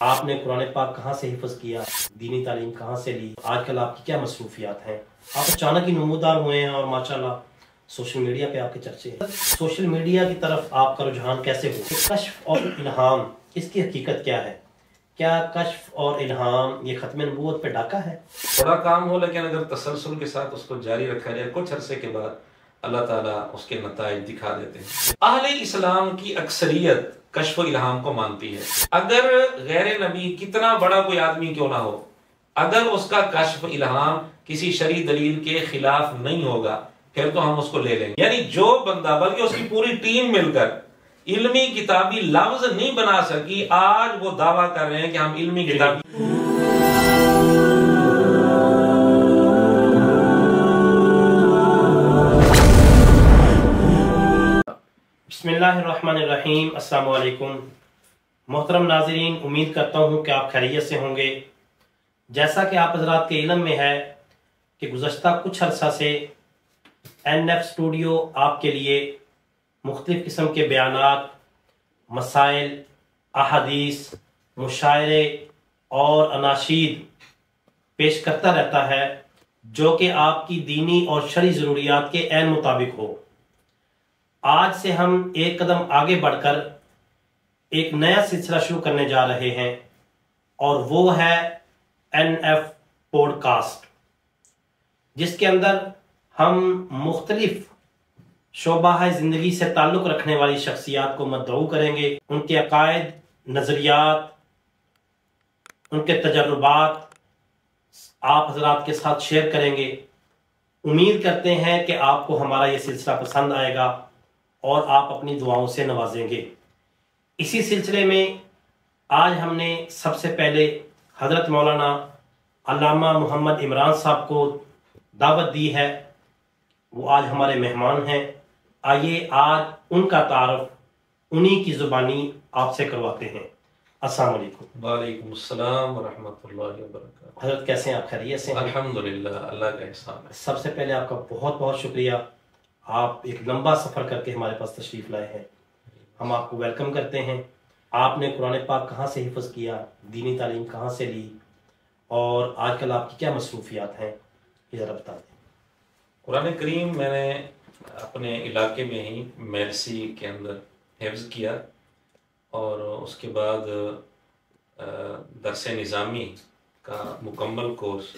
आपने कुरान पाक कहाँ से हिफ्ज़ किया, दीनी तालीम कहाँ से ली, आजकल आपकी क्या मसरूफियात हैं। आप अचानक ही नमूदार हुए हैं और माशाल्लाह सोशल मीडिया पे आपके चर्चे हैं। सोशल मीडिया की तरफ आपका रुझान कैसे हुआ? कश्फ और इल्हाम, इसकी हकीकत क्या है? क्या कश्फ और इल्हाम ये खत्म नबूवत पे डाका है? थोड़ा काम हो लेकिन अगर तसलसल के साथ उसको जारी रखा जाए, कुछ अरसे के बाद अल्लाह ताला उसके नताइज दिखा देते हैं। अहले इस्लाम की अक्सरियत कश्फ इल्हाम को मानती है। अगर गैर नबी कितना बड़ा कोई आदमी क्यों ना हो, अगर उसका कश्फ इल्हाम किसी शरई दलील के खिलाफ नहीं होगा फिर तो हम उसको ले लेंगे। यानी जो बंदा, बल्कि उसकी पूरी टीम मिलकर इल्मी किताबी लफ्ज नहीं बना सकी, आज वो दावा कर रहे हैं कि हम इल्मी किताबी। बिस्मिल्लाहिर्रहमानिर्रहीम। अस्सलाम वालेकुम। मोहतरम नाज़रीन, उम्मीद करता हूँ कि आप खैरियत से होंगे। जैसा कि आप हज़रात के इल्म में है कि गुज़श्ता कुछ अर्सा से NF स्टूडियो आपके लिए मुख्तलिफ़ किस्म के बयानात, मसाइल, अहादीस, मुशायरे और अनाशीद पेश करता रहता है जो कि आपकी दीनी और शरई ज़रूरियात के ऐन मुताबिक हो। आज से हम एक कदम आगे बढ़कर एक नया सिलसिला शुरू करने जा रहे हैं और वो है NF पॉडकास्ट, जिसके अंदर हम मुख्तलिफ शोबाह ज़िंदगी से ताल्लुक़ रखने वाली शख्सियात को मदऊ करेंगे। उनके अकायद, नज़रियात, उनके तजर्बात आप हज़रात के साथ शेयर करेंगे। उम्मीद करते हैं कि आपको हमारा ये सिलसिला पसंद आएगा और आप अपनी दुआओं से नवाजेंगे। इसी सिलसिले में आज हमने सबसे पहले हज़रत मौलाना अल्लामा मोहम्मद इमरान साहब को दावत दी है। वो आज हमारे मेहमान हैं। आइए आज उनका तारुफ उन्हीं की ज़ुबानी आपसे करवाते हैं। अस्सलाम वालेकुम। वालेकुम अस्सलाम व रहमतुल्लाहि व बरकातहू। हज़रत कैसे हैं आप? खैरियत से हैं? अल्हम्दुलिल्लाह, अल्लाह का एहसान है। सबसे पहले आपका बहुत बहुत शुक्रिया। आप एक लंबा सफ़र करके हमारे पास तशरीफ़ लाए हैं। हम आपको वेलकम करते हैं। आपने कुरान पाक कहाँ से हिफ्ज़ किया, दीनी तालीम कहाँ से ली और आजकल आपकी क्या मसरूफियात हैं, ये ज़रा बता दें। कुरान करीम मैंने अपने इलाके में ही मेरसी के अंदर हिफ्ज़ किया और उसके बाद दरस निज़ामी का मुकम्मल कोर्स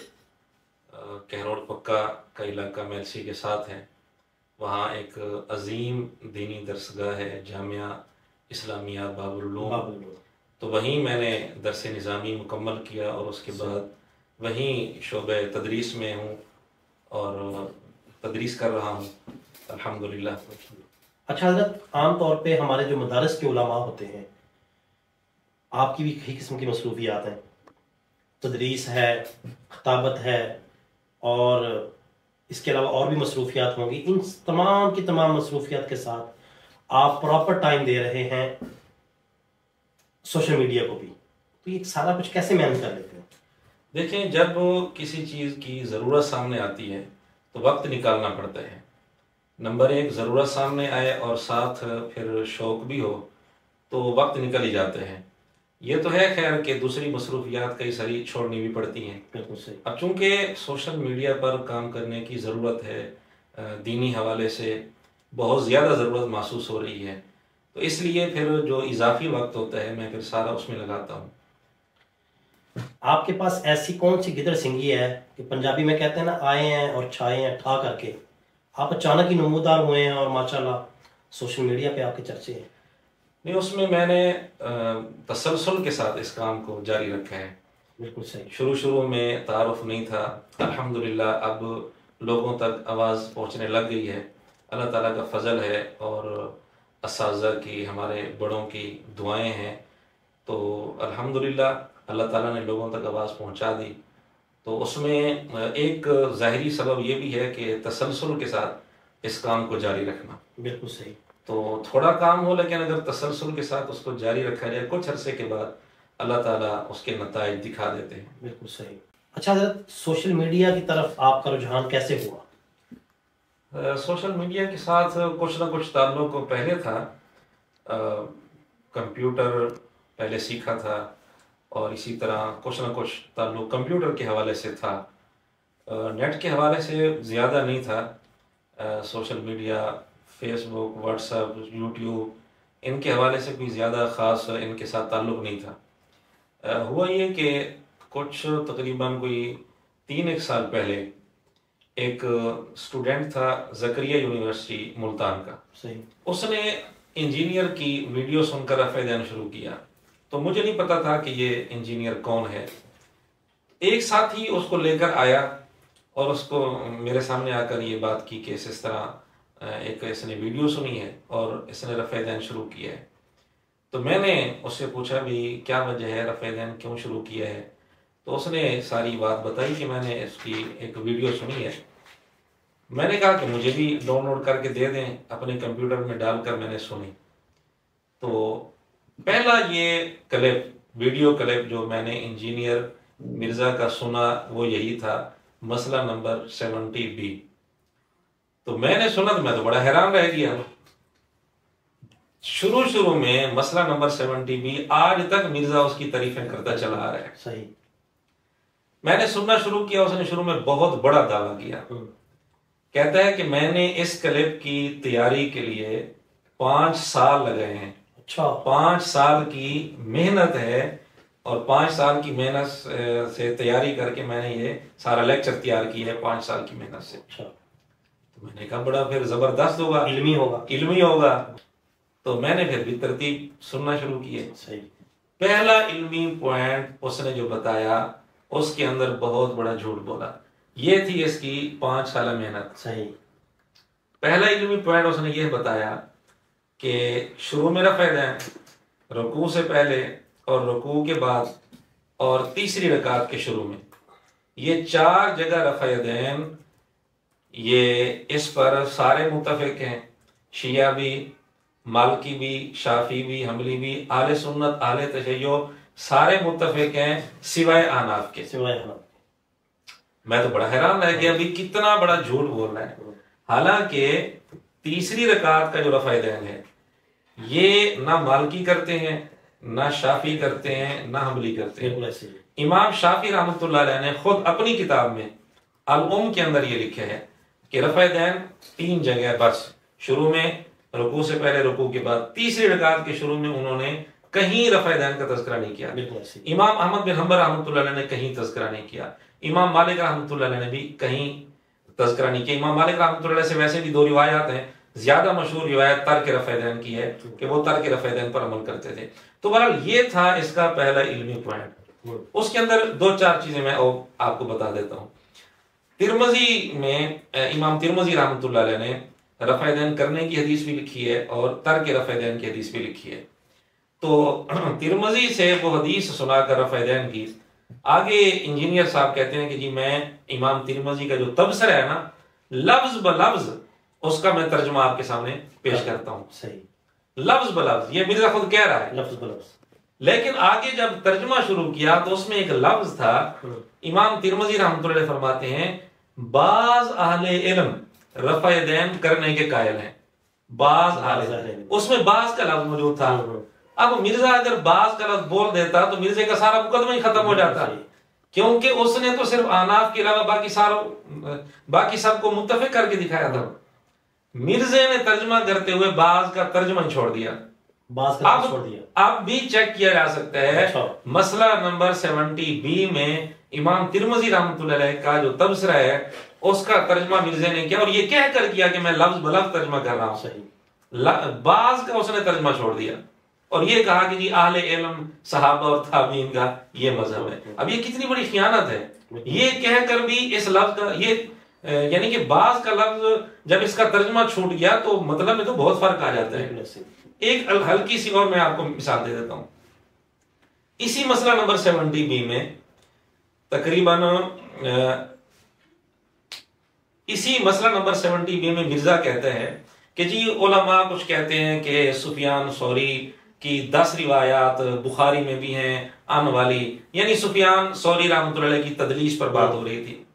कहरोड़ पक्का का इलाका मेरसी के साथ है। वहाँ एक अजीम दीनी दरसगाह है, जामिया इस्लामिया बाबुल उलूम। तो वहीं मैंने दरस निज़ामी मुकम्मल किया और उसके बाद वहीं शोबे तदरीस में हूँ और तदरीस कर रहा हूँ अल्हम्दुलिल्लाह। अच्छा हज़रत, आम तौर पे हमारे जो मदारस के उलमा होते हैं, आपकी भी कई किस्म की मसरूफियात हैं। तदरीस है, खताबत है और इसके अलावा और भी मसरूफियात होंगी। इन तमाम की तमाम मसरूफियात के साथ आप प्रॉपर टाइम दे रहे हैं सोशल मीडिया को भी, तो ये सारा कुछ कैसे मैनेज कर लेते हैं? देखें, जब किसी चीज़ की ज़रूरत सामने आती है तो वक्त निकालना पड़ता है। नंबर एक, ज़रूरत सामने आए और साथ फिर शौक़ भी हो तो वक्त निकल ही जाते हैं। ये तो है खैर कि दूसरी मसरूफियात कई सारी छोड़नी भी पड़ती हैं। बिल्कुल सही। अब चूँकि सोशल मीडिया पर काम करने की ज़रूरत है, दीनी हवाले से बहुत ज़्यादा ज़रूरत महसूस हो रही है, तो इसलिए फिर जो इजाफी वक्त होता है मैं फिर सारा उसमें लगाता हूँ। आपके पास ऐसी कौन सी गिदड़ सिंगी है कि पंजाबी में कहते हैं ना, आए हैं और छाए हैं ठा करके, आप अचानक ही नमूदार हुए हैं और माशाल्लाह सोशल मीडिया पे आपके चर्चे हैं? नहीं, उसमें मैंने तसलसल के साथ इस काम को जारी रखा है। बिल्कुल सही। शुरू में तारुफ नहीं था, अल्हम्दुलिल्लाह अब लोगों तक आवाज़ पहुंचने लग गई है। अल्लाह ताला का फजल है और असाज़ा की, हमारे बड़ों की दुआएं हैं। तो अल्हम्दुलिल्लाह अल्लाह ताला ने लोगों तक आवाज़ पहुंचा दी। तो उसमें एक ज़ाहिरी सबब ये भी है कि तसलसल के साथ इस काम को जारी रखना। बिल्कुल सही। तो थोड़ा काम हो लेकिन अगर तसलसल के साथ उसको जारी रखा जाए, कुछ अरसे के बाद अल्लाह ताला उसके नताइज दिखा देते हैं। बिल्कुल सही। अच्छा हज़रत, सोशल मीडिया की तरफ आपका रुझान कैसे हुआ? सोशल मीडिया के साथ कुछ ना कुछ ताल्लुक़ पहले था। कंप्यूटर पहले सीखा था और इसी तरह कुछ ना कुछ ताल्लुक कंप्यूटर के हवाले से था। नेट के हवाले से ज़्यादा नहीं था। Social media, Facebook, WhatsApp, YouTube, इनके हवाले से भी ज़्यादा ख़ास इनके साथ ताल्लुक़ नहीं था। हुआ ये कि कुछ तकरीबन कोई 3-1 साल पहले एक स्टूडेंट था ज़करिया यूनिवर्सिटी मुल्तान का। सही। उसने इंजीनियर की वीडियो सुनकर रफ़े देना शुरू किया। तो मुझे नहीं पता था कि ये इंजीनियर कौन है। एक साथी उसको लेकर आया और उसको मेरे सामने आकर ये बात की कि इस तरह एक इसने वीडियो सुनी है और इसने रफ़े देना शुरू किया है। तो मैंने उससे पूछा भी क्या वजह है, रफ़े देना क्यों शुरू किया है। तो उसने सारी बात बताई कि मैंने इसकी एक वीडियो सुनी है। मैंने कहा कि मुझे भी डाउनलोड करके दे दें, अपने कंप्यूटर में डालकर मैंने सुनी। तो पहला ये क्लिप, वीडियो क्लिप जो मैंने इंजीनियर मिर्ज़ा का सुना वो यही था, मसला नंबर 70B। तो मैंने सुना तो मैं तो बड़ा हैरान रह गया। शुरू में मसला नंबर 70B आज तक मिर्ज़ा उसकी तारीफें करता चला आ रहा है। सही। मैंने सुनना शुरू किया, उसने शुरू में बहुत बड़ा दावा किया। कहता है कि मैंने इस क्लिप की तैयारी के लिए 5 साल लगाए हैं। अच्छा। 5 साल की मेहनत है और 5 साल की मेहनत से तैयारी करके मैंने ये सारा लेक्चर तैयार किया है 5 साल की मेहनत से। अच्छा। तो मैंने कहा बड़ा फिर जबरदस्त होगा, इल्मी होगा। तो मैंने फिर भी तरतीब सुनना शुरू किए। सही। पहला इल्मी पॉइंट उसने जो बताया उसके अंदर बहुत बड़ा झूठ बोला। ये थी इसकी 5 साल मेहनत। सही। पहला इल्मी पॉइंट उसने ये बताया कि शुरू में रफ़े देन, रुकू से पहले और रुकू के बाद और तीसरी रकात के शुरू में, ये 4 जगह रफ़े देन, ये इस पर सारे मुत्तफिक हैं। शिया भी, मालकी भी, शाफी भी, हम्बली भी, आले सुन्नत, आले तशय्यो सारे मुत्तफिक हैं सिवाय अहनाफ के। मैं तो बड़ा हैरान रह गया, अभी कितना बड़ा झूठ बोल रहा है। हालांकि तीसरी रकात का जो रफ़े देन है ये ना मालकी करते हैं, ना शाफी करते हैं, ना हम्बली करते हैं। इमाम शाफी रहमतुल्लाह अलैह ने खुद अपनी किताब में अल-उम के अंदर ये लिखे है कि रफ़े देन 3 जगह बस, शुरू में, रुकू से पहले, रुकू के बाद, तीसरी रकात के शुरू में उन्होंने कहीं रफ़े देन का तज़किरा नहीं किया। इमाम अहमद बिन हंबल रहमतुल्लाह अलैह ने कहीं तज़किरा नहीं किया। इमाम मालिक रहमतुल्लाह अलैह ने भी कहीं तज़किरा नहीं किया। इमाम मालिक रहमतुल्लाह अलैह से वैसे भी 2 रिवायात हैं। ज्यादा मशहूर रिवायत तर्क रफ़े देन की है कि वो तर्क रफ़े देन पर अमल करते थे। तो बहरहाल ये था इसका पहला इल्मी पॉइंट। उसके अंदर 2-4 चीजें मैं आपको बता देता हूँ। तिरमजी में इमाम तिरमजी रहमतुल्लाह अलैह ने रफ़े देन करने की हदीस भी लिखी है और तर्क रफ़े देन की हदीस भी लिखी है। तो तिरमजी से वो हदीस सुनाकर रफ़े देन की, आगे इंजीनियर साहब कहते हैं कि जी मैं इमाम तिरमजी का जो तबसरा है ना, लफ्ज ब लफ्ज उसका मैं तर्जुमा आपके सामने पेश करता हूँ। सही। लफ्ज ब लफ्ज, ये मिर्जा खुद कह रहा है लफ्ज ब लफ्ज। लेकिन आगे जब तर्जुमा शुरू किया तो उसमें एक लफ्ज था। इमाम तिरमजी रहमतुल्लाह अलैह फरमाते हैं बाज अहले इल्म रफ़े देन करने के कायल हैं। बाज अहले, उसमें बाज का लफ्ज मौजूद था। अब मिर्जा अगर बाज का लफ्ज बोल देता तो मिर्जे का सारा मुकदमा ही खत्म हो जाता, क्योंकि उसने तो सिर्फ आनाफ के अलावा बाकी सबको मुत्तफिक करके दिखाया था। मिर्जे ने तर्जुमा करते हुए बाज का तर्जुमा छोड़ दिया। अब भी चेक किया जा सकता है। मसला नंबर 70B में इमाम तिरमजी रहमतुल्लाह अलैह का जो तबसरा है उसका तर्जुमा मिर्जे ने किया और ये कह कर किया कि मैं लफ्ज ब लफ्ज तर्जुमा कर रहा हूं। बाज का उसने तर्जुमा छोड़ दिया और ये कहा कि जी आले इल्म सहाबा और ताबीन का ये मजहब है। अब ये कितनी बड़ी खियानत है। ये कहकर भी इस लफ्ज का ये यानी कि बाज का लफ्ज जब इसका तर्जुमा छूट गया तो मतलब में तो बहुत फर्क आ जाता है। एक हल्की सी और मैं आपको मिसाल दे देता हूं। इसी मसला नंबर 70B में तकरीबन इसी मसला नंबर 70B में मिर्जा कहता है कि जी उलमा कुछ कहते हैं कि सुफियान सौरी की 10 रिवायात बुखारी में भी हैं आने वाली, यानी सुफियान सौरी रहमतुल्लाह अलैह की तदलीस पर बात हो रही थी।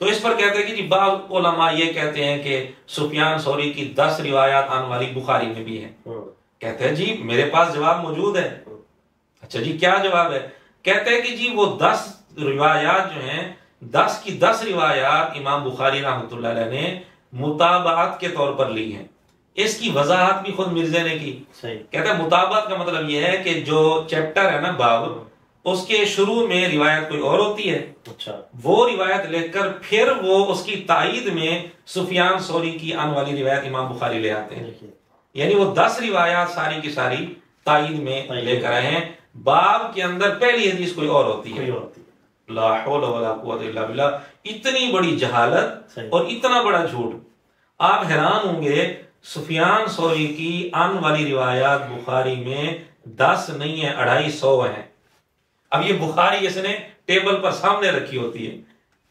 तो इस पर कहते हैं कि जी बाज़ उलमा ये कहते हैं कि सुफियान सौरी की 10 रिवायात आने वाली बुखारी में भी हैं। कहते हैं जी मेरे पास जवाब मौजूद है। अच्छा जी क्या जवाब है? कहते हैं कि जी वो 10 रिवायात जो हैं, 10 की 10 रिवायात इमाम बुखारी रहमतुल्लाह अलैह ने मुताबात के तौर पर ली हैं। इसकी वजाहत भी खुद मिर्जे ने की। कहते हैं मुताबात का मतलब यह है कि जो चैप्टर है ना, बाब, उसके शुरू में रिवायत कोई और होती है, अच्छा, वो रिवायत लेकर फिर वो उसकी तायीद में सुफियान सौरी की आने वाली रिवायत इमाम बुखारी ले आते हैं। यानी वो 10 रिवायात सारी की सारी तायीद में लेकर आए हैं। बाब के अंदर पहली हदीस कोई और होती है। ला हौला वला कुव्वता इल्ला बिल्लाह। इतनी बड़ी जहालत और इतना बड़ा झूठ। आप हैरान होंगे, सुफियान सौरी की आने वाली रिवायात बुखारी में 10 नहीं है, 250 है। अब ये बुखारी इसने टेबल पर सामने रखी होती है,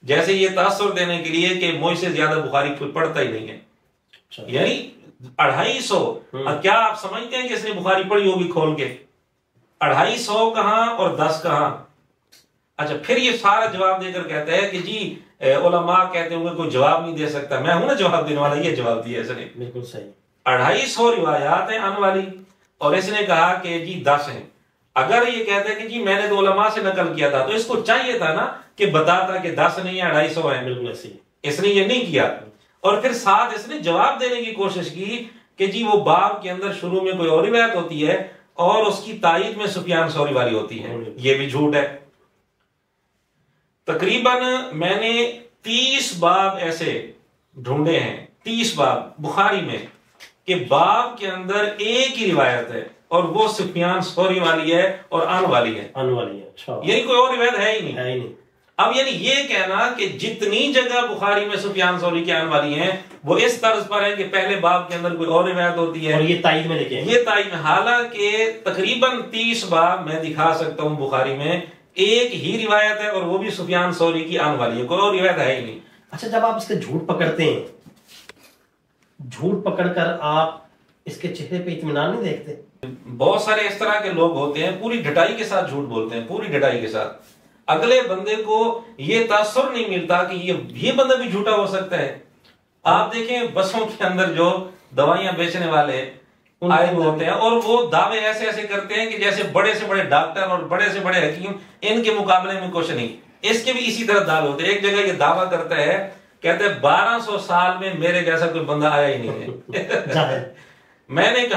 जैसे ये तासुर देने के लिए कि मुझसे ज्यादा बुखारी कोई पढ़ता ही नहीं है। यानी 250। क्या आप समझते हैं कि इसने बुखारी पढ़ी होगी खोल के? 250 कहां और 10 कहां? अच्छा, फिर ये सारा जवाब देकर कहते हैं कि जी उलमा कहते होंगे कोई जवाब नहीं दे सकता, मैं हूं ना जवाब देने वाला। ये जवाब दिया इसने। बिल्कुल सही। 250 रिवायात है आने वाली, और इसने कहा कि जी 10 हैं। अगर ये कहते हैं कि जी मैंने तो उलमा से नकल किया था, तो इसको चाहिए था ना कि बताता कि 10 नहीं है 250 है। बिल्कुल ऐसे। इसने ये नहीं किया, और फिर साथ इसने जवाब देने की कोशिश की कि जी वो बाब के अंदर शुरू में कोई और रिवायत होती है और उसकी तायीद में सुफियान सौरी वाली होती है। ये भी झूठ है। तकरीबन मैंने 30 बाब ऐसे ढूंढे हैं, 30 बाब बुखारी में, कि बाब के अंदर एक ही रिवायत है और वो सुफियान सौरी वाली है और आन वाली है। अच्छा, यही कोई और रिवायत है ही नहीं। अब यानी ये कहना कि जितनी जगह बुखारी में सुफियान सौरी की आन वाली है वो इस तर्ज पर है कि पहले बाब के अंदर कोई और रिवायत होती है और ये तायीद में लेके, ये तायीद में। हालांकि तकरीबन 30 बाब मैं दिखा सकता हूं बुखारी में एक ही रिवायत है और वो भी सुफियान सौरी की आन वाली है, कोई और रिवायत है ही नहीं। अच्छा, जब आप इसका झूठ पकड़ते हैं, झूठ पकड़कर आप इसके चेहरे पे इत्मीनान नहीं देखते? बहुत सारे इस तरह के लोग होते हैं, पूरी ढटाई के साथ झूठ बोलते हैं, पूरी ढटाई के साथ। अगले बंदे को ये तासुर नहीं मिलता कि ये बंदा भी झूठा हो सकता है। आप देखें बसों के अंदर जो दवाइयां बेचने वाले आए हुए होते हैं और वो दावे ऐसे ऐसे करते हैं कि जैसे बड़े से बड़े डॉक्टर और बड़े से बड़े हकीम इनके मुकाबले में कुछ नहीं। इसके भी इसी तरह दावे होते हैं। एक जगह ये दावा करता है, कहते हैं 1200 साल में मेरे जैसा कोई बंदा आया ही नहीं है। मैंने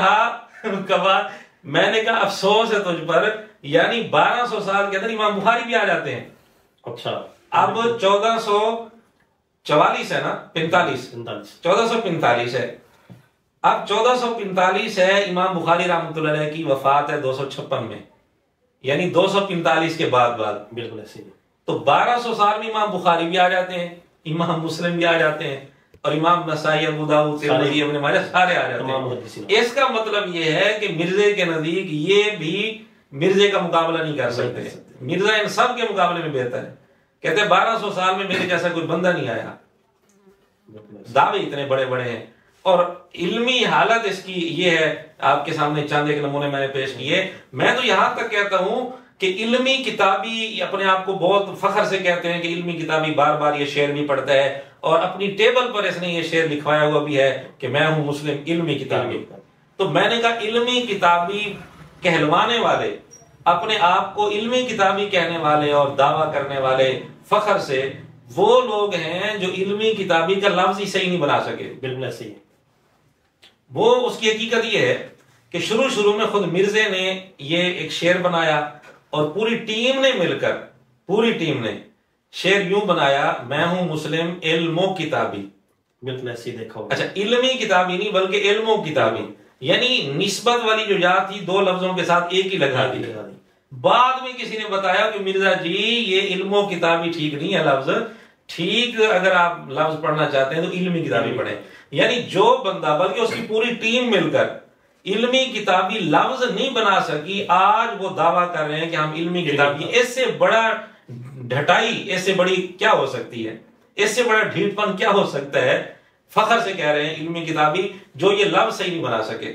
कहा अफसोस है तुझ पर, यानी 1200 साल के अंदर इमाम बुखारी भी आ जाते हैं। अच्छा, अब 1444 है ना, 1445 है। अब 1445 है, इमाम बुखारी रहमतुल्लाह अलैह की वफात है 256 में, यानी 245 के बाद बिल्कुल ऐसे। तो 1200 साल में इमाम बुखारी भी आ जाते हैं, इमाम मुस्लिम भी आ जाते हैं, और इमाम नसाई, अबू दाऊद, तिरमिज़ी, इब्न माजा सारे आ जाते हैं। इसका मतलब ये है कि मिर्जे के नजदीक ये भी मिर्जे का मुकाबला नहीं कर सकते। मिर्जा इन सब के मुकाबले में बेहतर है। कहते हैं 1200 साल में मेरे जैसा कोई बंदा नहीं आया। दावे इतने बड़े बड़े हैं और इल्मी हालत इसकी ये है। आपके सामने चंद एक नमूने मैंने पेश किए। मैं तो यहां तक कहता हूं कि इल्मी किताबी अपने आप को बहुत फख्र से कहते हैं कि इल्मी किताबी बार बार ये शेर भी पढ़ता है, और अपनी टेबल पर इसने ये शेर लिखवाया हुआ भी है कि मैं हूं मुस्लिम इल्मी किताबी। तो मैंने कहा इल्मी किताबी कहलवाने वाले, अपने आप को इल्मी किताबी कहने वाले और दावा करने वाले फख्र से, वो लोग हैं जो इल्मी किताबी का लफ्ज ही सही नहीं बना सके। बिल्कुल ऐसे ही। वो उसकी हकीकत ये है कि शुरू में खुद मिर्जे ने ये एक शेर बनाया और पूरी टीम ने मिलकर, पूरी टीम ने शेर यूं बनाया, मैं हूं मुस्लिम इल्मो किताबी। बिल्कुल ऐसे ही देखा होगा। अच्छा, इल्मी किताबी नहीं बल्कि इल्मो किताबी, यानी निस्बत वाली जो याद थी दो लफ्जों के साथ एक ही लगा दी। बाद में किसी ने बताया कि मिर्जा जी ये इल्मो किताबी ठीक नहीं है लफ्ज, ठीक अगर आप लफ्ज पढ़ना चाहते हैं तो इल्मी किताबी पढ़े। यानी जो बंदा, बल्कि उसकी पूरी टीम मिलकर इल्मी किताबी लफ्ज नहीं बना सकी, आज वो दावा कर रहे हैं कि हम इल्मी किताबी। इससे बड़ा ढटाई, इससे बड़ी क्या हो सकती है, इससे बड़ा ढीठपन क्या हो सकता है। फख्र से कह रहे हैं इल्मी किताबी जो ये लफ्ज सही नहीं बना सके।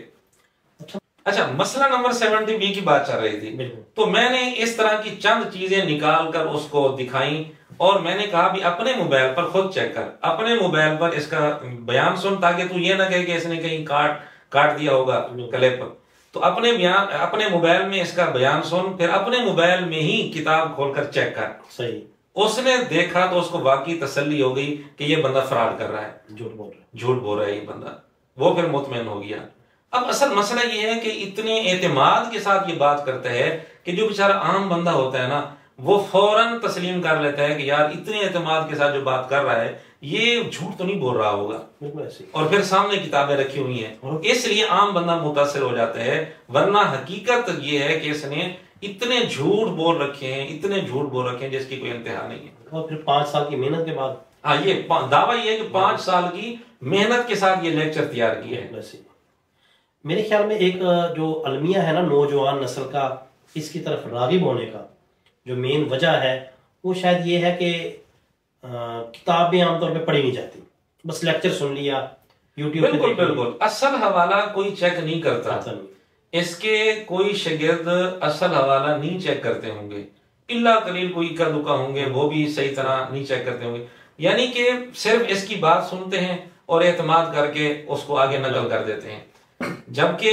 अच्छा, मसला नंबर 70B की बात चल रही थी, तो मैंने इस तरह की चंद चीजें निकाल कर उसको दिखाई और मैंने कहा भी अपने मोबाइल पर खुद चेक कर, अपने मोबाइल पर इसका बयान सुन, ताकि तू ये ना कहे कि इसने कहीं काट दिया होगा क्लिप। तो अपने मोबाइल में इसका बयान सुन, फिर अपने मोबाइल में ही किताब खोलकर चेक कर। सही। उसने देखा तो उसको वाकई तसल्ली हो गई कि ये बंदा फ्रॉड कर रहा है, झूठ बोल रहा है ये बंदा। वो फिर मुतमईन हो गया। अब असल मसला ये है कि इतने एतमाद के साथ ये बात करते हैं कि जो बेचारा आम बंदा होता है ना, वो फौरन तस्लीम कर लेता है कि यार इतने एतमाद के साथ जो बात कर रहा है ये झूठ तो नहीं बोल रहा होगा, और फिर सामने किताबें रखी हुई हैं, इसलिए आम बंदा मुतासिर हो जाता है। वरना हकीकत ये है कि इसने इतने झूठ बोल रखे हैं, इतने झूठ बोल रखे हैं जिसकी कोई इंतहा नहीं है। और फिर 5 साल की मेहनत के बाद, हाँ, ये दावा ये है कि 5 साल की मेहनत के साथ ये लेक्चर तैयार किया है। मेरे ख्याल में एक जो अलमिया है ना नौजवान नस्ल का इसकी तरफ रागिब होने का जो मेन वजह है वो शायद ये है कि किताबें आमतौर पे पढ़ी नहीं जाती, बस लेक्चर सुन लिया यूट्यूब पे। बिल्कुल बिल्कुल, असल हवाला कोई चेक नहीं करता। इसके कोई शागिर्द असल हवाला नहीं चेक करते होंगे, इल्ला कलील कोई इक्का दुक्का होंगे, वो भी सही तरह नहीं चेक करते होंगे। यानी कि सिर्फ इसकी बात सुनते हैं और एतमाद करके उसको आगे नकल कर देते हैं। जबकि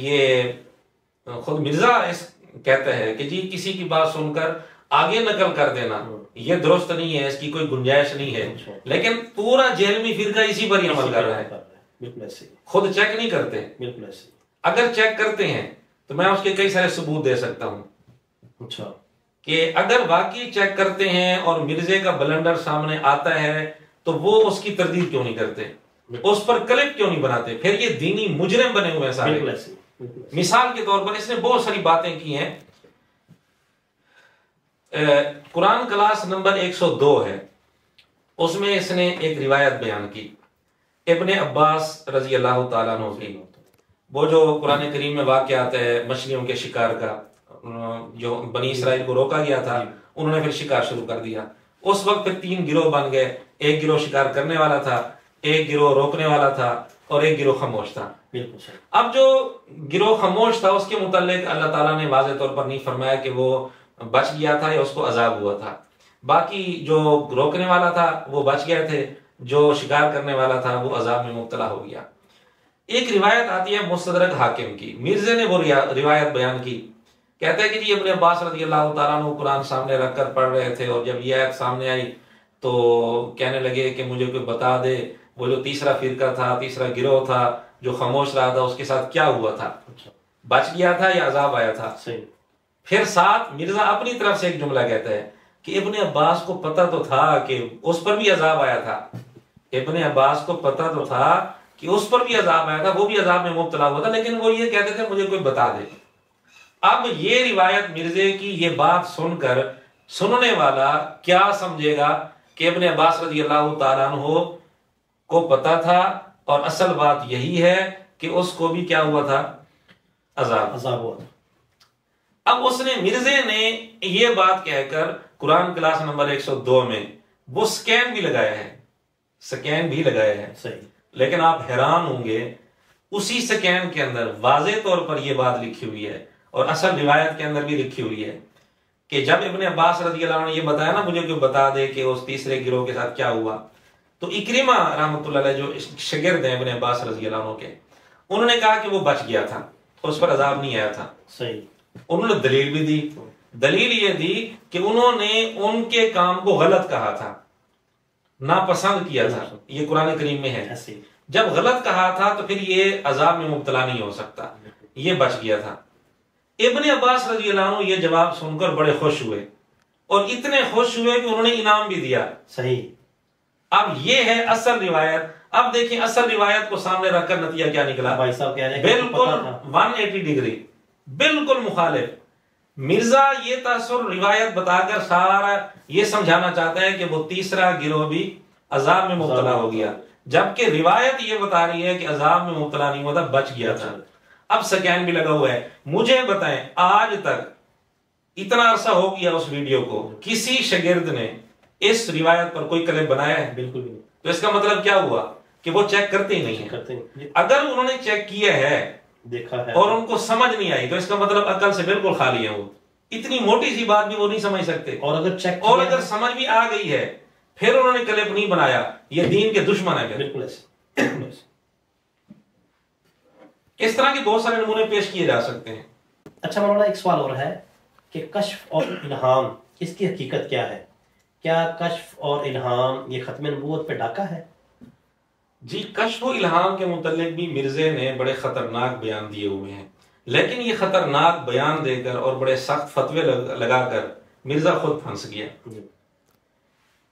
ये खुद मिर्जा कहते हैं कि जी किसी की बात सुनकर आगे नकल कर देना ये दुरुस्त नहीं है, इसकी कोई गुंजाइश नहीं है। लेकिन पूरा जेहलमी फिरका इसी पर ही अमल कर रहा है, खुद चेक नहीं करते। बिल्कुल ऐसे। अगर चेक करते हैं तो मैं उसके कई सारे सबूत दे सकता हूं। अच्छा, कि अगर वाकई चेक करते हैं और मिर्जे का ब्लंडर सामने आता है तो वो उसकी तरदीद क्यों नहीं करते, उस पर क्लिप क्यों नहीं बनाते? फिर ये दीनी मुजरिम बने हुए हैं सारे। मिसाल के तौर पर इसने बहुत सारी बातें की हैं। कुरान क्लास नंबर 102 है, उसमें इसने एक रिवायत बयान की इब्ने अब्बास रजी अल्लाह तआला अन्हु की। वो जो कुरान करीम में वाक़या आता है मछलियों के शिकार का, जो बनी इसराइल को रोका गया था, उन्होंने फिर शिकार शुरू कर दिया। उस वक्त फिर 3 गिरोह बन गए, एक गिरोह शिकार करने वाला था, एक गिरोह रोकने वाला था और एक गिरोह खामोश था। अब जो गिरोह खामोश था उसके मुतालिक अल्लाह ताला ने वाज़ेह तौर पर नहीं फरमाया कि वो बच गया था या उसको अजाब हुआ था। बाकी जो रोकने वाला था वो बच गए थे, जो शिकार करने वाला था वो अजाब में मुब्तला हो गया। एक रिवायत आती है मुस्तदरक हाकिम की, मिर्जे ने वो रिवायत बयान की। कहते हैं कि जी इब्ने अब्बास रज़ी अल्लाह तआला अन्हु कुरान सामने रखकर पढ़ रहे थे और जब ये आयत सामने आई तो कहने लगे कि मुझे कोई बता दे वो जो तीसरा फिरका था, तीसरा गिरोह था जो खामोश रहा था, उसके साथ क्या हुआ था, बच गया था या अजाब आया था। फिर साथ मिर्जा अपनी तरफ से एक जुमला कहता है कि इब्ने अब्बास को पता तो था कि उस पर भी अजाब आया था, इब्ने अब्बास को पता तो था कि उस पर भी अजाब आया था, वो भी अजाब में मुब्तला हुआ था, लेकिन वो ये कहते थे मुझे कोई बता दे। अब ये रिवायत मिर्जे की ये बात सुनकर सुनने वाला क्या समझेगा कि इब्ने अब्बास रज़ी अल्लाह तआला अन्हु को पता था और असल बात यही है कि उसको भी क्या हुआ था, अजाब हुआ था। अब उसने मिर्जे ने ये बात कहकर कुरान क्लास नंबर 102 में वो स्कैन भी लगाया है, सही। लेकिन आप हैरान होंगे उसी स्कैन के अंदर वाज़ेह तौर पर यह बात लिखी हुई है और असल रिवायत के अंदर भी लिखी हुई है कि जब इब्ने अब्बास रज़ी अल्लाह अन्हु ने ये बताया ना मुझे क्यों बता दे कि उस तीसरे गिरोह के साथ क्या हुआ, तो इक्रिमा रहमतुल्लाह अलैह जो शागिर्द हैं इब्ने अब्बास रज़ी अल्लाह अन्हु के, उन्होंने कहा कि वो बच गया था और उस पर अजाब नहीं आया था। सही। उन्होंने दलील भी दी, दलील ये दी कि उन्होंने उनके काम को गलत कहा था, नापसंद किया था, ये कुरान करीम में है। जब गलत कहा था तो फिर ये अजाब में मुब्तला नहीं हो सकता, ये बच गया था। इब्ने अब्बास रज़ी अल्लाह अन्हु ये जवाब सुनकर बड़े खुश हुए और इतने खुश हुए कि उन्होंने इनाम भी दिया। सही। अब ये है असल रिवायत। अब देखिए असल रिवायत को सामने रखकर नतीजा क्या निकला भाई साहब, कह रहे हैं बिल्कुल 180 डिग्री, बिल्कुल मुखालिफ। मिर्जा ये तासुर रिवायत बताकर सारा ये समझाना चाहता है कि वो तीसरा गिरोह भी अजाब में मुब्तला हो गया, जबकि रिवायत ये बता रही है कि अजाब में मुब्तला नहीं हुआ था, बच गया था। अब स्कैन भी लगा हुआ है। मुझे बताएं आज तक इतना अरसा हो गया उस वीडियो को, किसी शागिर्द ने इस रिवायत पर कोई क्लिप बनाया है? बिल्कुल भी नहीं। तो इसका मतलब क्या हुआ कि वो चेक करते ही नहीं है। अगर उन्होंने चेक किया है, देखा है और उनको समझ नहीं आई तो इसका मतलब अकल से बिल्कुल खाली है। वो इतनी मोटी सी बात भी वो नहीं समझ सकते। और अगर समझ भी आ गई है फिर उन्होंने क्लिप नहीं बनाया, ये दीन के दुश्मन है। बिल्कुल ऐसे। इस तरह के बहुत सारे नमूने पेश किए जा सकते हैं। अच्छा मौलाना, एक सवाल और है कि कश्फ और इल्हाम, इसकी हकीकत क्या है? क्या कश्फ और इल्हाम ये खत्म नबूवत पे डाका है? जी, कश्फ व इल्हाम के मुतल्लिक भी मिर्जे ने बड़े खतरनाक बयान दिए हुए हैं, लेकिन ये खतरनाक बयान देकर और बड़े सख्त फतवे लगाकर मिर्जा खुद फंस गया।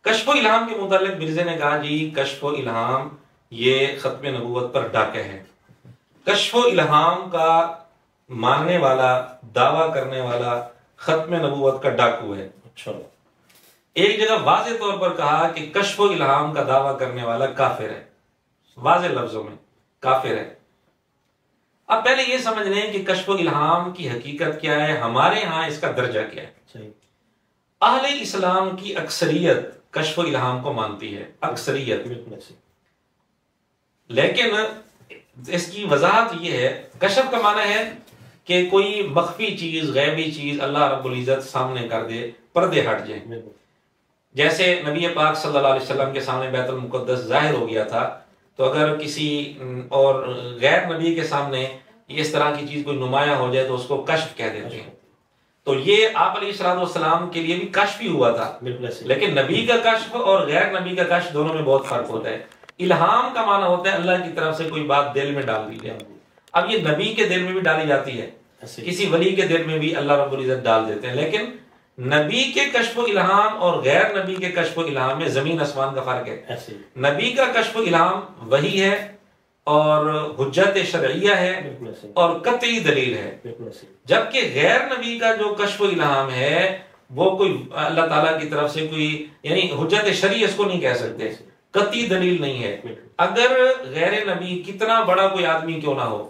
कश्फ व इल्हाम के मुतल्लिक मिर्जे ने कहा, जी कश्फ व इल्हाम ये खत्म नबूवत पर डाका है। कश्फ व इल्हाम का मानने वाला, दावा करने वाला खत्म नबूवत का डाकू है। अच्छा। एक जगह वाज़े तौर पर कहा कि कश्फ व इल्हाम का दावा करने वाला काफिर है, वाज़े लफ्जों में काफिर है। अब पहले ये समझ लें कि कश्फ व इल्हाम की हकीकत क्या है, हमारे यहां इसका दर्जा क्या है। सही। अहले इस्लाम की अक्सरियत कश्फ व इल्हाम को मानती है, अक्सरियत। लेकिन इसकी वजाहत यह है, कश्फ का माना है कि कोई मख्फी चीज, गैबी चीज अल्लाह रब्बुल इज्जत सामने कर दे, पर्दे हट जाए। जैसे नबी पाक सल्लल्लाहु अलैहि वसल्लम के सामने बैतुल मुक़द्दस जाहिर हो गया था, तो अगर किसी और गैर नबी के सामने इस तरह की चीज कोई नुमाया हो जाए तो उसको कश्फ कह देते हैं। तो ये आप अलैहिस्सलाम के लिए भी कश्फ ही हुआ था। लेकिन नबी का कश्फ और गैर नबी का कश्फ दोनों में बहुत फर्क होता है। इल्हाम का माना होता है अल्लाह की तरफ से कोई बात दिल में डाल दी जाए। अब ये नबी के दिल में भी डाली जाती है, किसी वली के दिल में भी अल्लाह रब्बुल इज्जत डाल देते हैं। लेकिन नबी के कश्फ व इल्हाम और गैर नबी के कश्फ व इल्हाम में जमीन आसमान का फर्क है। नबी का कश्फ व इल्हाम वही है और हुज्जत शरइया है और कतई दलील है, जबकि गैर नबी का जो कश्फ व इल्हाम है वो कोई अल्लाह ताला की तरफ से कोई, यानी हुज्जत शरई इसको नहीं कह सकते, कतई दलील नहीं है। अगर गैर नबी कितना बड़ा कोई आदमी क्यों ना हो,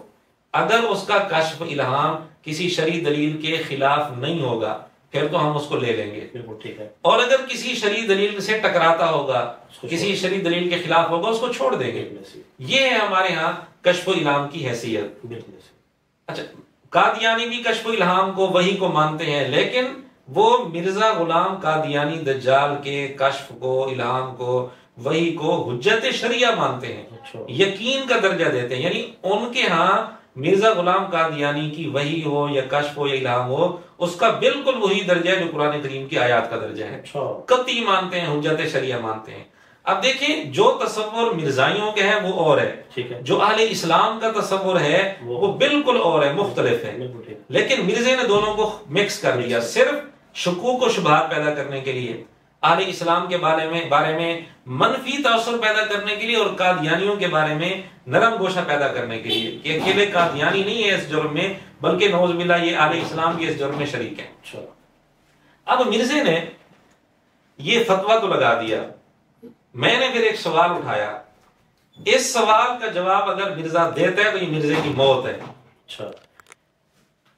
अगर उसका कश्फ इल्हाम किसी शरई दलील के खिलाफ नहीं होगा फिर तो हम उसको ले लेंगे। ठीक है। और अगर किसी शरई दलील से टकराता होगा, किसी शरई दलील के खिलाफ होगा, उसको छोड़ देंगे। ये है हमारे यहाँ कश्फ इल्हाम की हैसियत। अच्छा, कादियानी भी कश्फ इल्हाम को वही को मानते हैं, लेकिन वो मिर्जा गुलाम कादियानी दज्जाल के कश्फ को, इल्हाम को, वही को हुज्जत शरिया मानते हैं, यकीन का दर्जा देते हैं। यानी उनके यहाँ मिर्जा गुलाम कादियानी की वही हो या कश्फ हो या इल्हाम हो, उसका बिल्कुल वही दर्जा है जो कुरान करीम की आयत का दर्जा है। कतई मानते हैं, हुज्जत शरिया मानते हैं। अब देखें, जो तसव्वुर मिर्जाइयों के हैं वो और है, ठीक है। जो अहले इस्लाम का तसव्वुर है वो बिल्कुल और है, मुख्तलिफ है। लेकिन मिर्जे ने दोनों को मिक्स कर दिया सिर्फ शुकूक व शुबहात पैदा करने के लिए, अहले इस्लाम के बारे में मनफी तासुर पैदा करने के लिए और कादियानियों के बारे में नरम गोशा पैदा करने के लिए कि अकेले कादियानी नहीं है इस जुर्म में, बल्कि नौज़ुबिल्लाह ये अहले इस्लाम के इस जुर्म में शरीक है। अब मिर्जे ने ये फतवा तो लगा दिया, मैंने फिर एक सवाल उठाया, इस सवाल का जवाब अगर मिर्जा देता है तो ये मिर्जे की मौत है।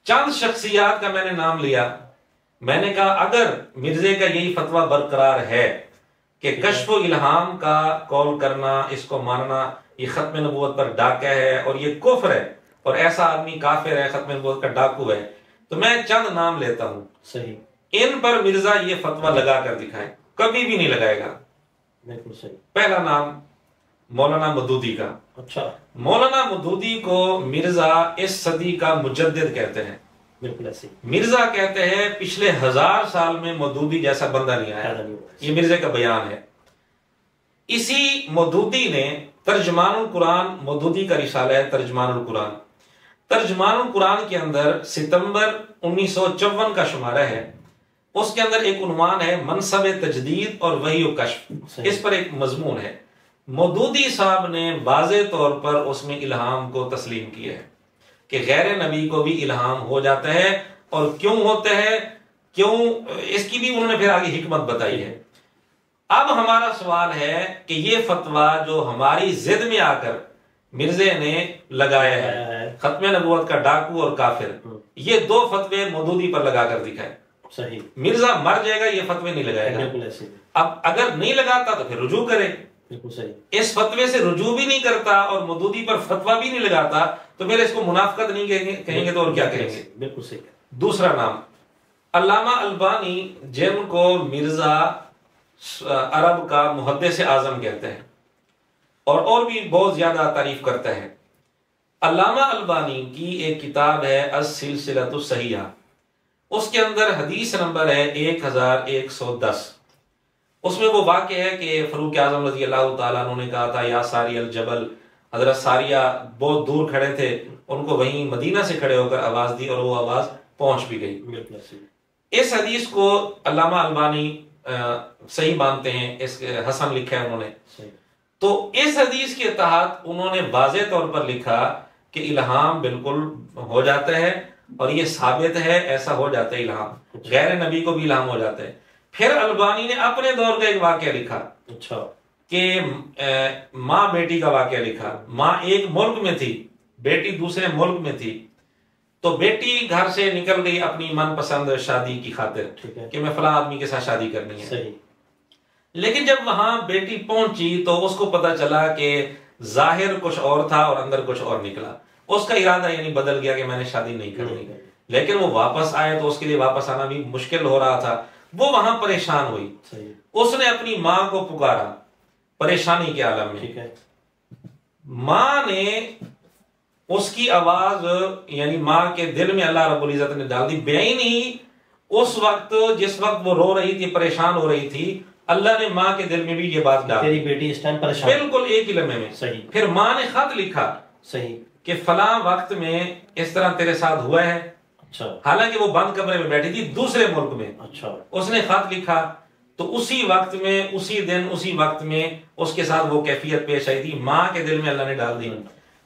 चंद शख्सियात का मैंने नाम लिया, मैंने कहा अगर मिर्जे का यही फतवा बरकरार है कि कश्फ व इल्हाम का कौल करना, इसको मानना, ये खत्म नबूवत पर डाका है और ये कुफ्र है और ऐसा आदमी काफिर है, खत्म नबूवत का डाकू है, तो मैं चंद नाम लेता हूं। सही। इन पर मिर्जा ये फतवा लगा कर दिखाए, कभी भी नहीं लगाएगा। बिल्कुल सही। पहला नाम मौलाना मदूदी का। अच्छा। मौलाना मदूदी को मिर्जा इस सदी का मुजद्दिद कहते हैं। बिल्कुल ऐसे। मिर्जा कहते हैं पिछले 1000 साल में मदूदी जैसा बंदा नहीं आया, ये मिर्जे का बयान है। इसी मदूदी ने तर्जमानुल कुरान, मदूदी का रिसाला है तर्जमानुल कुरान, तर्जमानुल कुरान के अंदर सितंबर 1954 का शुमारा है, उसके अंदर एक उन्वान है मनसब तजदीद और वही कश्फ, इस पर एक मजमून है। मदूदी साहब ने वाज़े तौर पर उसमें इल्हाम को तस्लीम किया है कि गैर नबी को भी इल्हाम हो जाता है, और क्यों होता है, क्यों, इसकी भी उन्होंने फिर आगे हिकमत बताई है। अब हमारा सवाल है कि ये फतवा जो हमारी जिद में आकर मिर्जे ने लगाया है, खत्म नबूवत का डाकू और काफिर, ये दो फतवे मदूदी पर लगाकर दिखाए। सही। मिर्जा मर जाएगा, ये फतवे नहीं लगाएगा। अब अगर नहीं लगाता तो फिर रुजू करे। बिल्कुल सही। इस फतवे से रुजू भी नहीं करता और मदूदी पर फतवा भी नहीं लगाता, तो फिर इसको मुनाफिकत नहीं कहेंगे तो और क्या कहेंगे। बिल्कुल सही। दूसरा नाम अल्लामा अल्बानी, जिनको मिर्जा अरब का मुहद्दिस आजम कहते हैं और भी बहुत ज्यादा तारीफ करता है। अल्लामा अलबानी की एक किताब है अस-सिलसिलतु सहीहा, उसके अंदर हदीस नंबर है 1110। उसमें वो वाक़या है कि फ़ारूक आज़म रज़ी अल्लाह ताला अन्हु ने कहा था या सारी अल जबल, हज़रत सारिया बहुत दूर खड़े थे, उनको वहीं मदीना से खड़े होकर आवाज़ दी और वो आवाज़ पहुंच भी गई। इस हदीस को अल्लामा अलबानी सही मानते हैं, इस हसन लिखा है उन्होंने। तो इस हदीस के तहत उन्होंने वाज़ेह तौर पर लिखा कि इल्हाम बिल्कुल हो जाता है और ये साबित है, ऐसा हो जाता है इल्हाम, गैर नबी को भी इल्हाम हो जाता है। फिर अलबानी ने अपने दौर का एक वाकया लिखा कि माँ बेटी का वाकया लिखा। माँ एक मुल्क में थी, बेटी दूसरे मुल्क में थी, तो बेटी घर से निकल गई अपनी मनपसंद शादी की खातिर कि मैं फला आदमी के साथ शादी करनी है। सही। लेकिन जब वहां बेटी पहुंची तो उसको पता चला कि जाहिर कुछ और था और अंदर कुछ और निकला। उसका इरादा यानी बदल गया कि मैंने शादी नहीं करनी। लेकिन वो वापस आए तो उसके लिए वापस आना भी मुश्किल हो रहा था, वो वहां परेशान हुई। उसने अपनी माँ को पुकारा परेशानी के आलम में। माँ ने उसकी आवाज यानी माँ के दिल में अल्लाह रब्बुल इज्जत ने डाल दी। बेईन ही उस वक्त जिस वक्त वो रो रही थी, परेशान हो रही थी, अल्लाह ने माँ के दिल में भी ये बात डाल दी। तेरी बेटी इस टाइम परेशान, बिल्कुल एक ही लम्हे में। सही। फिर माँ ने खत लिखा सही कि फला वक्त में इस तरह तेरे साथ हुआ है। अच्छा। हालांकि वो बंद कमरे में बैठी थी दूसरे मुल्क में। अच्छा। उसने खत लिखा तो उसी वक्त में, उसी दिन, उसी वक्त में उसके साथ वो कैफियत पेश आई थी। माँ के दिल में अल्लाह ने डाल दी।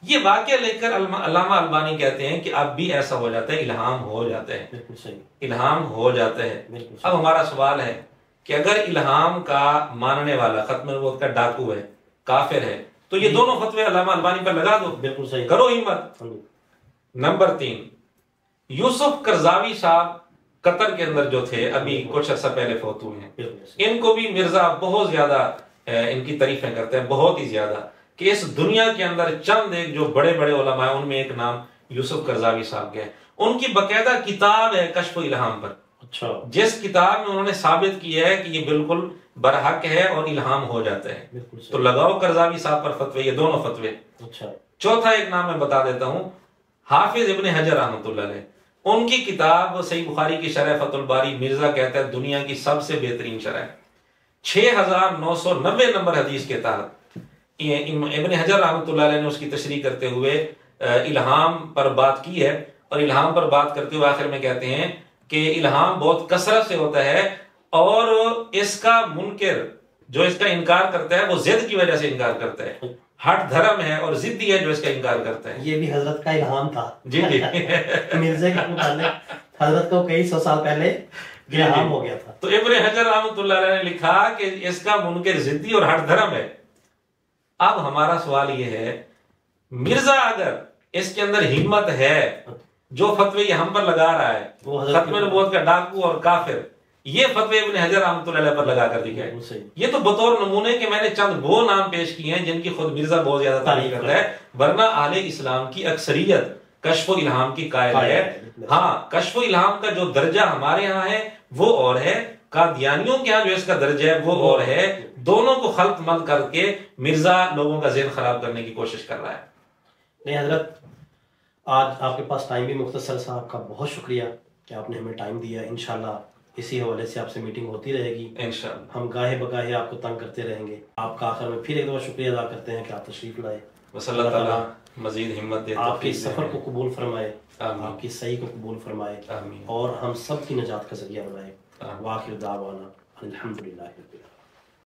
ये वाकया लेकर अल्लामा अलबानी कहते हैं कि अब भी ऐसा हो जाता है, इल्हाम हो जाता है। बिल्कुल सही। इल्हाम हो जाता है। अब हमारा सवाल है कि अगर इल्हाम का मानने वाला खत्म नबूवत का डाकू है, काफिर है, तो ये दोनों फतवे अल्लामा अलबानी पर लगा दो। बिल्कुल सही। करो हिम्मत। नंबर 3, यूसुफ करजावी साहब कतर के अंदर जो थे, अभी कुछ अर्सा पहले फौत हुए हैं। इनको भी मिर्जा बहुत ज्यादा इनकी तारीफें करते हैं, बहुत ही ज्यादा, कि इस दुनिया के अंदर चंद एक जो बड़े बड़े उलमा है उनमें एक नाम यूसुफ करजावी साहब के है। उनकी बकायदा किताब है कश्फ इल्हाम पर। अच्छा। जिस किताब में उन्होंने साबित किया है कि ये बिल्कुल बरहक है और इल्हाम हो जाता है। तो लगाओ करजावी साहब पर फतवे, ये दोनों फतवे। अच्छा। चौथा एक नाम मैं बता देता हूं, हाफिज इब्न हजर रहमतुल्लाह अलैह, उनकी किताब सही बुखारी की शरह फतुल बारी, मिर्जा कहता है दुनिया की सबसे बेहतरीन शरह, 6990 नंबर हदीस के तहत इब्न हजर रहमतुल्लाह अलैह ने उसकी तशरीह करते हुए इल्हाम पर बात की है। और इल्हाम पर बात करते हुए आखिर में कहते हैं कि इल्हाम बहुत कसरत से होता है और इसका मुनकिर जो इसका इनकार करता है वो जिद की वजह से इनकार करता है। हट धर्म है और जिद्दी है जो इसका इनकार करता है। ये भी हजरत का इल्हाम था। जी जी। मिर्जा के मुतालिक हजरत को कई सौ साल पहले इल्हाम हो गया था। तो इब्न हजर रहमतुल्लाह अलैह ने लिखा कि इसका मुनकिर जिद्दी और हट धर्म है। अब हमारा सवाल ये है, मिर्जा अगर इसके अंदर हिम्मत है, जो फतवे ये हम पर लगा रहा है, खत्म नबूवत का डाकू और काफिर, ये फतवे इब्न हजर रहमतुल्लाह अलैह पर लगा कर दिखाए। ये तो बतौर नमूने के मैंने चंद वो नाम पेश किए हैं जिनकी खुद मिर्जा बहुत ज्यादा तारीफ करता है, वरना आले इस्लाम की अक्सरियत कश्फ इल्हाम की कायल है। हाँ, कश्फ इल्हाम का जो दर्जा हमारे यहाँ है वो और है, कादियानियों के यहाँ जो इसका दर्जा है वो और है। दोनों को खल्त मल करके मिर्जा लोगों का ज़हन खराब करने की कोशिश कर रहा है। नहीं हजरत, आज आपके पास टाइम भी मुख्तसर, साहब का बहुत शुक्रिया कि आपने हमें टाइम दिया। इंशाल्लाह इसी हवाले से आपसे मीटिंग होती रहेगी। इंशाल्लाह हम गाहे बगाहे आपको तंग करते रहेंगे। आपका आखिर में फिर एक दफा शुक्रिया अदा करते हैं कि आप तशरीफ लाए। अल्लाह ताला मजीद हिम्मत दे, आपके सफर को कबूल फरमाए, आपकी सही को कबूल फरमाए और हम सब की निजात का जरिया बनाए। वाखिर दावाना अल्हम्दुलिल्लाह।